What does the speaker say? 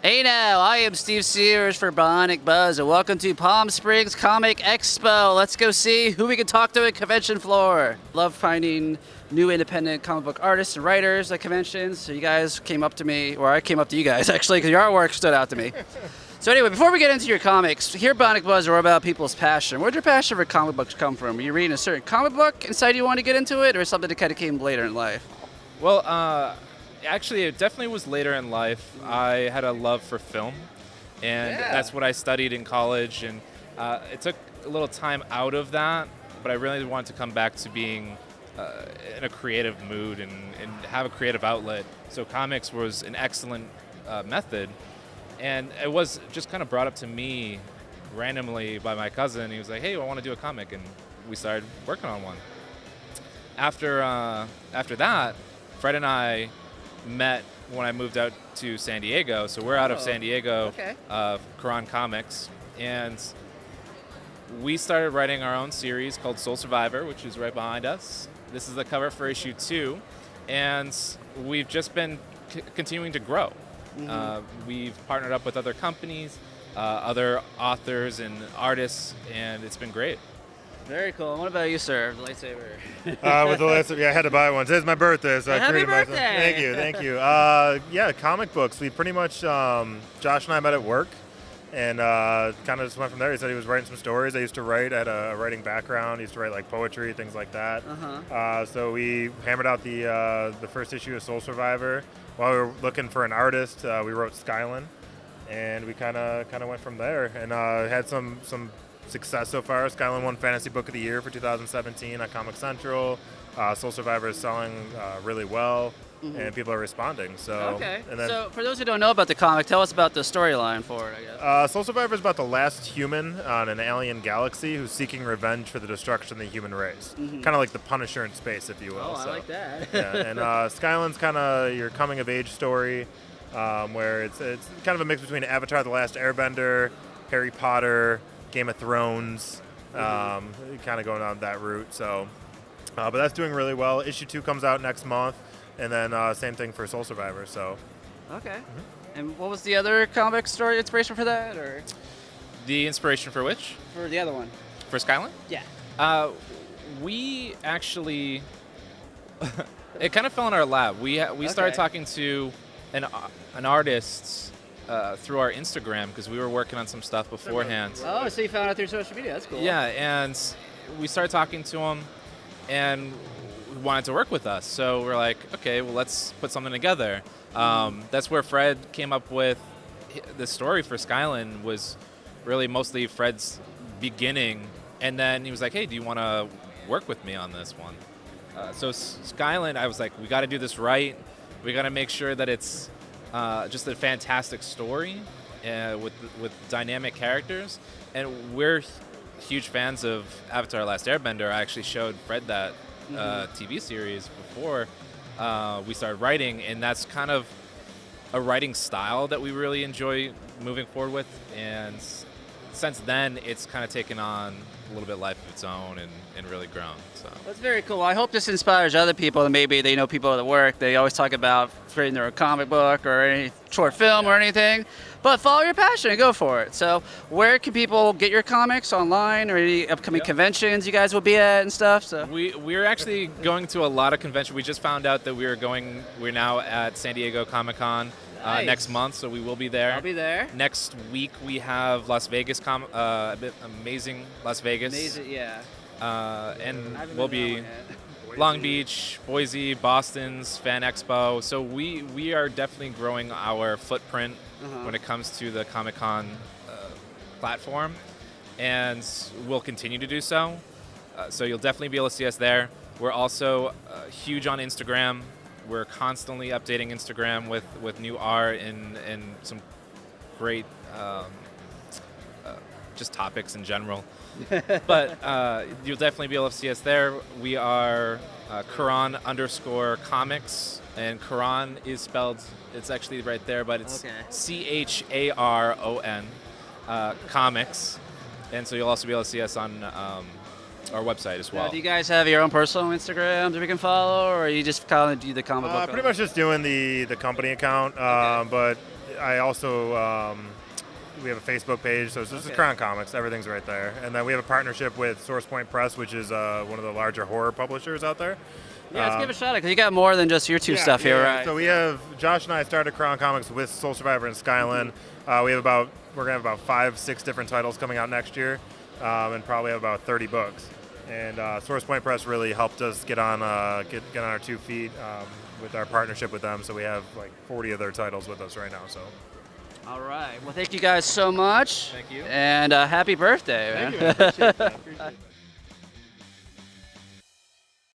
Hey now, I am Steve Sears for Bionic Buzz, and welcome to Palm Springs Comic Expo. Let's go see who we can talk to at convention floor. Love finding new independent comic book artists and writers at conventions. So you guys came up to me, or I came up to you guys actually, because your artwork stood out to me. So anyway, before we get into your comics, here at Bionic Buzz, we're about people's passion. Where'd your passion for comic books come from? Were you reading a certain comic book and decided you wanted to get into it, or something that kind of came later in life? Well, actually, it definitely was later in life. I had a love for film, and that's what I studied in college. And it took a little time out of that, but I really wanted to come back to being in a creative mood and have a creative outlet. So comics was an excellent method. And it was just kind of brought up to me randomly by my cousin. He was like, hey, I want to do a comic. And we started working on one. After that, Fred and I met when I moved out to San Diego. So we're out of San Diego, Charon Comics. And we started writing our own series called Soul Survivor, which is right behind us. This is the cover for issue 2. And we've just been continuing to grow. We've partnered up with other companies, other authors and artists, and it's been great. Very cool. And what about you, sir? The lightsaber. With the lightsaber, yeah, I had to buy one. Today's my birthday, so I Happy treated myself. birthday! Thank you. Yeah, comic books. We pretty much, Josh and I met at work, and kind of just went from there. He said he was writing some stories. I used to write. I had a writing background. I used to write like poetry, things like that. So we hammered out the first issue of Soul Survivor. While we were looking for an artist, we wrote Skylin, and we kind of went from there, and had some success so far. Skylin won Fantasy Book of the Year for 2017 on Comic Central. Soul Survivor is selling really well, and people are responding. So and then, so for those who don't know about the comic, tell us about the storyline for it, I guess. Soul Survivor is about the last human on an alien galaxy who's seeking revenge for the destruction of the human race. Kind of like the Punisher in space, if you will. Oh, I like that. Yeah, and Skylin's kind of your coming-of-age story, where it's kind of a mix between Avatar: The Last Airbender, Harry Potter, Game of Thrones, kind of going on that route. So, but that's doing really well. Issue 2 comes out next month, and then same thing for Soul Survivor. So, Okay. And what was the other comic story inspiration for that, or The inspiration for which? for the other one? For Skylin? Yeah. We actually, it kind of fell in our lap. We started talking to an artist through our Instagram because we were working on some stuff beforehand. Oh, so you found out through social media. That's cool. Yeah, and we started talking to him, and he wanted to work with us. So we're like, okay, well, let's put something together. That's where Fred came up with the story for Skylin. Was really mostly Fred's beginning, and then he was like, hey, do you want to work with me on this one? So Skylin, I was like, we got to do this right. We got to make sure that it's just a fantastic story with dynamic characters, and we're huge fans of Avatar: Last Airbender. I actually showed Fred that TV series before we started writing, and that's kind of a writing style that we really enjoy moving forward with, and since then it's kind of taken on a little bit life of its own and really grown. So That's very cool. I hope this inspires other people, and maybe they know people at work. They always talk about creating their own comic book or any short film or anything. But follow your passion and go for it. So where can people get your comics online, or any upcoming conventions you guys will be at and stuff? So we're actually going to a lot of conventions. We just found out that we're now at San Diego Comic-Con next month, so we will be there. I'll be there. Next week we have Las Vegas, amazing Las Vegas. Amazing, yeah. And we'll be Long Beach, Boise, Boston's Fan Expo. So we are definitely growing our footprint when it comes to the Comic-Con platform, and we'll continue to do so. So you'll definitely be able to see us there. We're also huge on Instagram. We're constantly updating Instagram with new art and some great just topics in general. But you'll definitely be able to see us there. We are Charon_comics, and Charon is spelled, it's actually right there, but it's Charon comics. And so you'll also be able to see us on our website as well. Do you guys have your own personal Instagrams that we can follow, or you just kind of do the comic book? Pretty much just doing the company account, but I also we have a Facebook page, so it's just Charon Comics. Everything's right there. And then we have a partnership with Source Point Press, which is one of the larger horror publishers out there. Yeah, let's give it a shout out because you got more than just your two stuff here, right? So we have Josh and I started Charon Comics with Soul Survivor and Skyland. We're gonna have about 5-6 different titles coming out next year, and probably have about 30 books. And Source Point Press really helped us get on our 2 feet with our partnership with them. So we have like 40 of their titles with us right now. So. All right. Well, thank you guys so much. Thank you. And happy birthday, man. Thank you. I appreciate that.